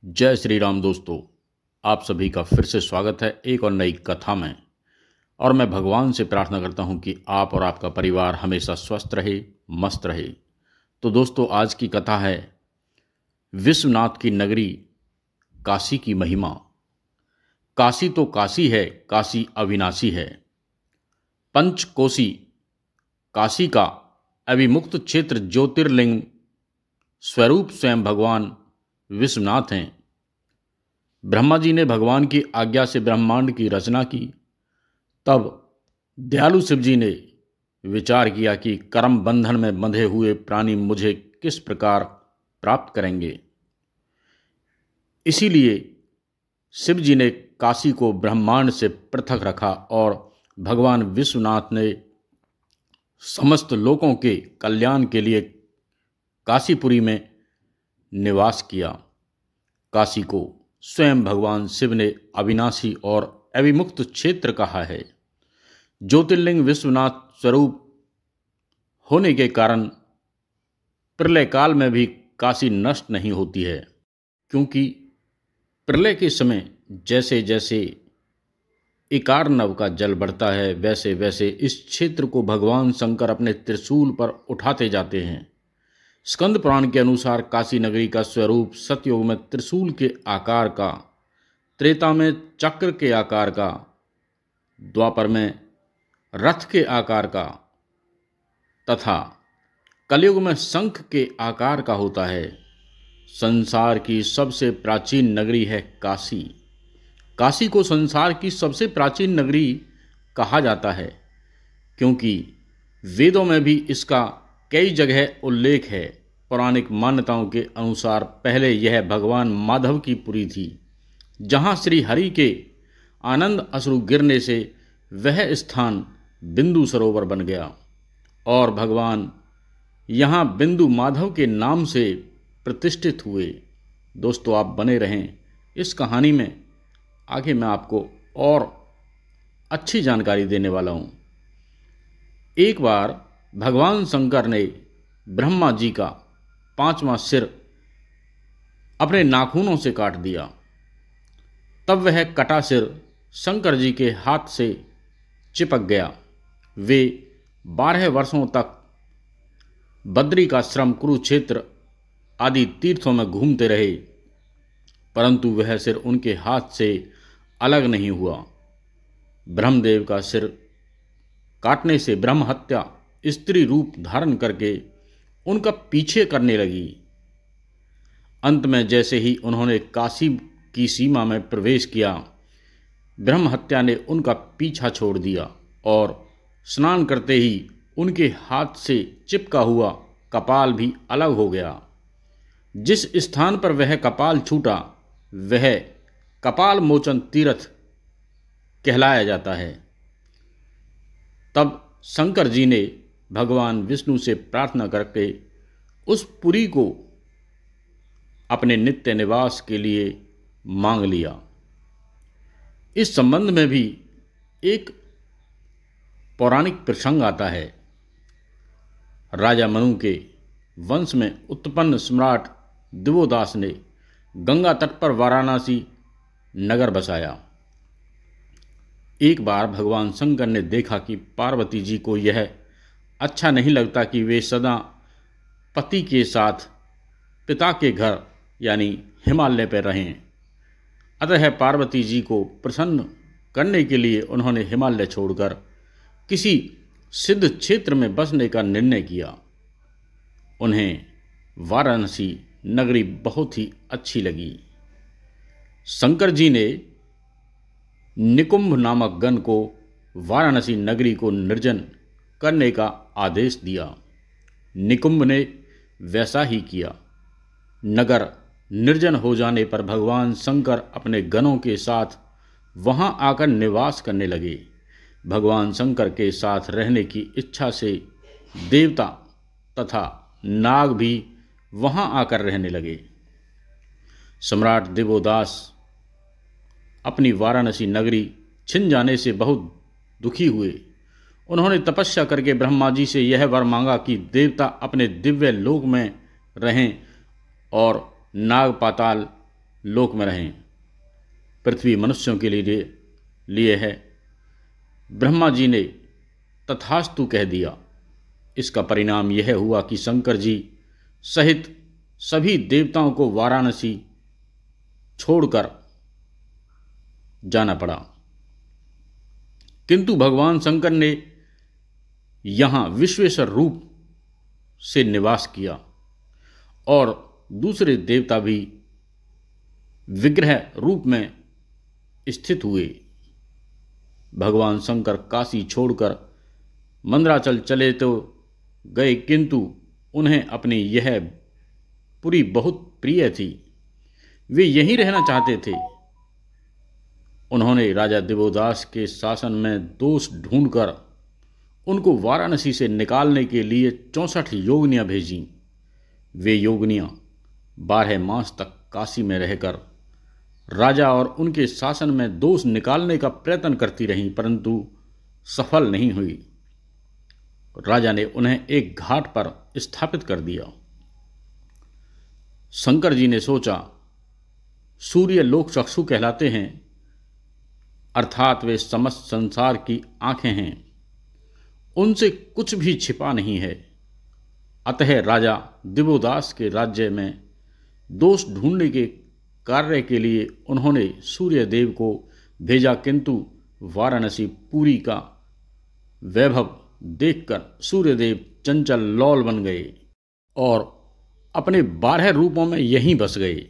जय श्री राम दोस्तों। आप सभी का फिर से स्वागत है एक और नई कथा में। और मैं भगवान से प्रार्थना करता हूं कि आप और आपका परिवार हमेशा स्वस्थ रहे, मस्त रहे। तो दोस्तों, आज की कथा है विश्वनाथ की नगरी काशी की महिमा। काशी तो काशी है, काशी अविनाशी है। पंचकोशी काशी का अविमुक्त क्षेत्र ज्योतिर्लिंग स्वरूप स्वयं भगवान विश्वनाथ हैं। ब्रह्मा जी ने भगवान की आज्ञा से ब्रह्मांड की रचना की। तब दयालु शिव जी ने विचार किया कि कर्म बंधन में बंधे हुए प्राणी मुझे किस प्रकार प्राप्त करेंगे। इसीलिए शिव जी ने काशी को ब्रह्मांड से पृथक रखा और भगवान विश्वनाथ ने समस्त लोगों के कल्याण के लिए काशीपुरी में निवास किया। काशी को स्वयं भगवान शिव ने अविनाशी और अविमुक्त क्षेत्र कहा है। ज्योतिर्लिंग विश्वनाथ स्वरूप होने के कारण प्रलय काल में भी काशी नष्ट नहीं होती है, क्योंकि प्रलय के समय जैसे जैसे इकार नव का जल बढ़ता है, वैसे वैसे इस क्षेत्र को भगवान शंकर अपने त्रिशूल पर उठाते जाते हैं। स्कंद पुराण के अनुसार काशी नगरी का स्वरूप सतयुग में त्रिशूल के आकार का, त्रेता में चक्र के आकार का, द्वापर में रथ के आकार का तथा कलयुग में शंख के आकार का होता है। संसार की सबसे प्राचीन नगरी है काशी। काशी को संसार की सबसे प्राचीन नगरी कहा जाता है, क्योंकि वेदों में भी इसका कई जगह उल्लेख है। पौराणिक मान्यताओं के अनुसार पहले यह भगवान माधव की पुरी थी, जहां श्री हरि के आनंद अश्रु गिरने से वह स्थान बिंदु सरोवर बन गया और भगवान यहां बिंदु माधव के नाम से प्रतिष्ठित हुए। दोस्तों, आप बने रहें इस कहानी में। आगे मैं आपको और अच्छी जानकारी देने वाला हूं। एक बार भगवान शंकर ने ब्रह्मा जी का 5वां सिर अपने नाखूनों से काट दिया। तब वह कटा सिर शंकर जी के हाथ से चिपक गया। वे 12 वर्षों तक बद्रिकाश्रम, कुरुक्षेत्र आदि तीर्थों में घूमते रहे, परंतु वह सिर उनके हाथ से अलग नहीं हुआ। ब्रह्मदेव का सिर काटने से ब्रह्म हत्या स्त्री रूप धारण करके उनका पीछे करने लगी। अंत में जैसे ही उन्होंने काशी की सीमा में प्रवेश किया, ब्रह्म हत्या ने उनका पीछा छोड़ दिया और स्नान करते ही उनके हाथ से चिपका हुआ कपाल भी अलग हो गया। जिस स्थान पर वह कपाल छूटा वह कपाल मोचन तीर्थ कहलाया जाता है। तब शंकर जी ने भगवान विष्णु से प्रार्थना करके उस पुरी को अपने नित्य निवास के लिए मांग लिया। इस संबंध में भी एक पौराणिक प्रसंग आता है। राजा मनु के वंश में उत्पन्न सम्राट दिवोदास ने गंगा तट पर वाराणसी नगर बसाया। एक बार भगवान शंकर ने देखा कि पार्वती जी को यह अच्छा नहीं लगता कि वे सदा पति के साथ पिता के घर यानी हिमालय पर रहें। अतः पार्वती जी को प्रसन्न करने के लिए उन्होंने हिमालय छोड़कर किसी सिद्ध क्षेत्र में बसने का निर्णय किया। उन्हें वाराणसी नगरी बहुत ही अच्छी लगी। शंकर जी ने निकुंभ नामक गण को वाराणसी नगरी को निर्जन करने का आदेश दिया। निकुंभ ने वैसा ही किया। नगर निर्जन हो जाने पर भगवान शंकर अपने गणों के साथ वहां आकर निवास करने लगे। भगवान शंकर के साथ रहने की इच्छा से देवता तथा नाग भी वहां आकर रहने लगे। सम्राट दिवोदास अपनी वाराणसी नगरी छिन जाने से बहुत दुखी हुए। उन्होंने तपस्या करके ब्रह्मा जी से यह वर मांगा कि देवता अपने दिव्य लोक में रहें और नाग पाताल लोक में रहें। पृथ्वी मनुष्यों के लिए है। ब्रह्मा जी ने तथास्तु कह दिया। इसका परिणाम यह हुआ कि शंकर जी सहित सभी देवताओं को वाराणसी छोड़कर जाना पड़ा। किंतु भगवान शंकर ने यहां विश्वेश्वर रूप से निवास किया और दूसरे देवता भी विग्रह रूप में स्थित हुए। भगवान शंकर काशी छोड़कर मंदराचल चले तो गए, किंतु उन्हें अपनी यह पुरी बहुत प्रिय थी। वे यहीं रहना चाहते थे। उन्होंने राजा दिवोदास के शासन में दोष ढूंढकर उनको वाराणसी से निकालने के लिए 64 योगिनियां भेजीं। वे योगिनियां 12 मास तक काशी में रहकर राजा और उनके शासन में दोष निकालने का प्रयत्न करती रहीं, परंतु सफल नहीं हुई। राजा ने उन्हें एक घाट पर स्थापित कर दिया। शंकर जी ने सोचा, सूर्य लोक चक्षु कहलाते हैं, अर्थात वे समस्त संसार की आंखें हैं, उनसे कुछ भी छिपा नहीं है। अतः राजा दिवोदास के राज्य में दोष ढूंढने के कार्य के लिए उन्होंने सूर्यदेव को भेजा, किंतु वाराणसी पुरी का वैभव देखकर सूर्यदेव चंचल लौल बन गए और अपने 12 रूपों में यहीं बस गए।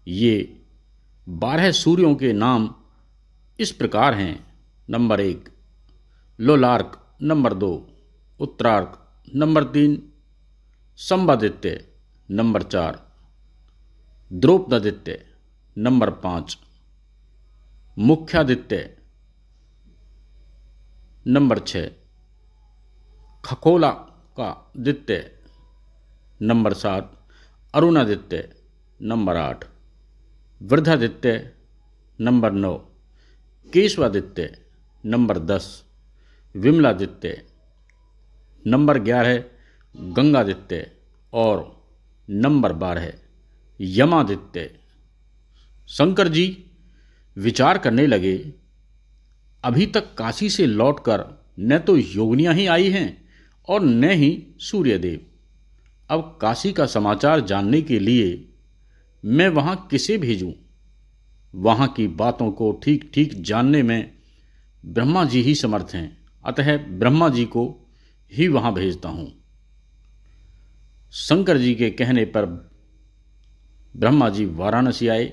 ये 12 सूर्यों के नाम इस प्रकार हैं। Number 1 Lolark, number 2 Uttarark, number 3 Samvaditya, number 4 Draupadaditya, number 5 Mukhaditya, number 6 खगोला का दित्य, number 7 Arunaditya, number 8 Vriddhaditya, number 9 Keshavaditya, number 10 Vimaladitya, number 11 Gangaditya और नंबर 12 यमादित्य। शंकर जी विचार करने लगे, अभी तक काशी से लौटकर न तो योगिनियां ही आई हैं और न ही सूर्यदेव। अब काशी का समाचार जानने के लिए मैं वहां किसे भेजूं? वहां की बातों को ठीक ठीक जानने में ब्रह्मा जी ही समर्थ हैं, अतः ब्रह्मा जी को ही वहां भेजता हूं। शंकर जी के कहने पर ब्रह्मा जी वाराणसी आए।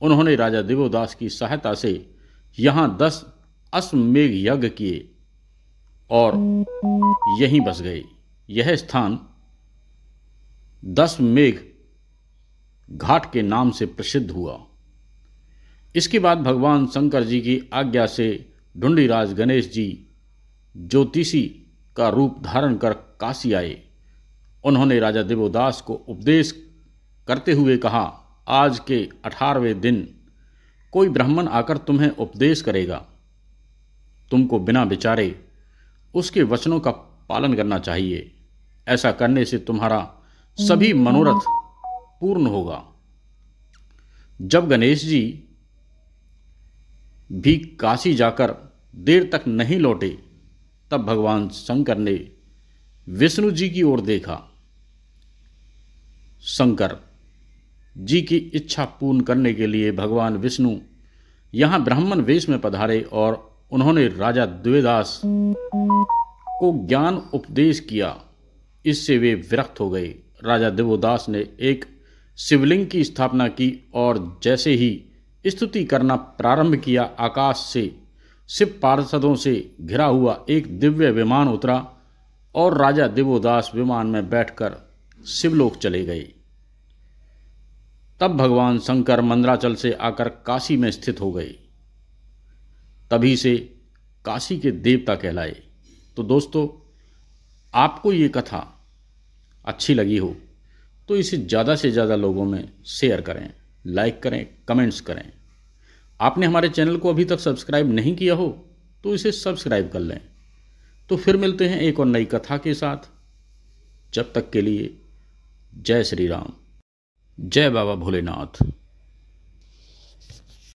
उन्होंने राजा दिवोदास की सहायता से यहां 10 अश्वमेघ यज्ञ किए और यहीं बस गए। यह स्थान 10 मेघ घाट के नाम से प्रसिद्ध हुआ। इसके बाद भगवान शंकर जी की आज्ञा से ढुंढीराज गणेश जी ज्योतिषी का रूप धारण कर काशी आए। उन्होंने राजा दिवोदास को उपदेश करते हुए कहा, आज के 18वें दिन कोई ब्राह्मण आकर तुम्हें उपदेश करेगा। तुमको बिना विचारे उसके वचनों का पालन करना चाहिए। ऐसा करने से तुम्हारा सभी मनोरथ पूर्ण होगा। जब गणेश जी भी काशी जाकर देर तक नहीं लौटे, तब भगवान शंकर ने विष्णु जी की ओर देखा। शंकर जी की इच्छा पूर्ण करने के लिए भगवान विष्णु यहां ब्राह्मण वेश में पधारे और उन्होंने राजा दिवोदास को ज्ञान उपदेश किया। इससे वे विरक्त हो गए। राजा दिवोदास ने एक शिवलिंग की स्थापना की और जैसे ही स्तुति करना प्रारंभ किया, आकाश से शिव पार्षदों से घिरा हुआ एक दिव्य विमान उतरा और राजा दिवोदास विमान में बैठकर शिवलोक चले गए। तब भगवान शंकर मंदराचल से आकर काशी में स्थित हो गए। तभी से काशी के देवता कहलाए। तो दोस्तों, आपको ये कथा अच्छी लगी हो तो इसे ज़्यादा से ज़्यादा लोगों में शेयर करें, लाइक करें, कमेंट्स करें। आपने हमारे चैनल को अभी तक सब्सक्राइब नहीं किया हो तो इसे सब्सक्राइब कर लें। तो फिर मिलते हैं एक और नई कथा के साथ। जब तक के लिए जय श्री राम, जय बाबा भोलेनाथ।